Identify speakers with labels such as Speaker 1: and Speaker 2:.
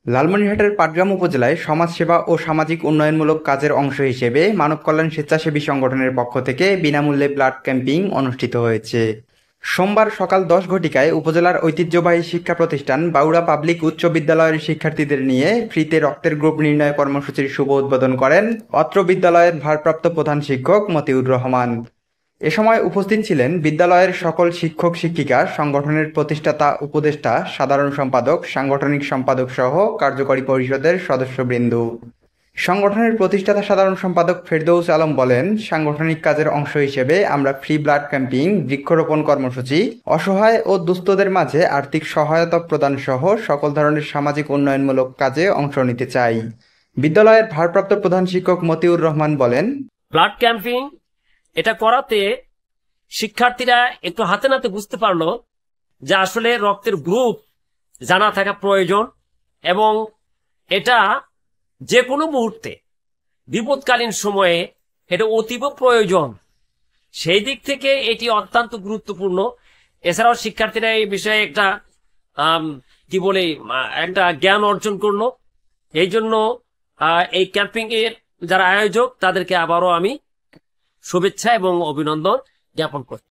Speaker 1: লালমনিরহাটের পাটগ্রাম উপজেলায় সমাজসেবা ও সামাজিক উন্নয়নমূলক কাজের অংশ হিসেবে মানব কল্যাণ স্বেচ্ছাসেবী সংগঠনের পক্ষ থেকে বিনামূল্যে ব্লাড ক্যাম্পিং অনুষ্ঠিত হয়েছে। সোমবার সকাল 10 ঘটিকায় উপজেলার ঐতিহ্যবাহী শিক্ষা প্রতিষ্ঠান বাউড়া পাবলিক উচ্চ বিদ্যালয়ের শিক্ষার্থীদের নিয়ে ফ্রিতে রক্তের গ্রুপ নির্ণয় কর্মসূচির শুভ উদ্বোধন করেন অত্র বিদ্যালয়ের ভারপ্রাপ্ত প্রধান শিক্ষক মতিউর রহমান। এ সময় উপস্থিত ছিলেন বিদ্যালয়ের সকল শিক্ষক শিক্ষিকা, সংগঠনের প্রতিষ্ঠাতা উপদেষ্টা, সাধারণ সম্পাদক, সাংগঠনিক সম্পাদক সহ কার্যকরী পরিষদের সদস্যবৃন্দ। সংগঠনের প্রতিষ্ঠাতা সাধারণ সম্পাদক ফেরদৌস আলম বলেন, সাংগঠনিক কাজের অংশ হিসেবে আমরা ফ্রি ব্লাড ক্যাম্পিং, বৃক্ষরোপণ কর্মসূচি, অসহায় ও দুস্থদের মাঝে আর্থিক সহায়তা প্রদান সহ সকল ধরনের সামাজিক উন্নয়নমূলক কাজে অংশ নিতে চাই। বিদ্যালয়ের ভারপ্রাপ্ত প্রধান শিক্ষক মতিউর রহমান বলেন,
Speaker 2: ব্লাড ক্যাম্পিং এটা করাতে শিক্ষার্থীরা একটু হাতে নাতে বুঝতে পারলো যে আসলে রক্তের গ্রুপ জানা থাকা প্রয়োজন এবং এটা যে কোনো মুহূর্তে বিপদকালীন সময়ে এটা অতীব প্রয়োজন। সেই দিক থেকে এটি অত্যন্ত গুরুত্বপূর্ণ। এছাড়াও শিক্ষার্থীরা এই বিষয়ে একটা একটা জ্ঞান অর্জন করলো। এই জন্য এই ক্যাম্পিং এর যারা আয়োজক তাদেরকে আবারও আমি শুভেচ্ছা এবং অভিনন্দন জ্ঞাপন করছি।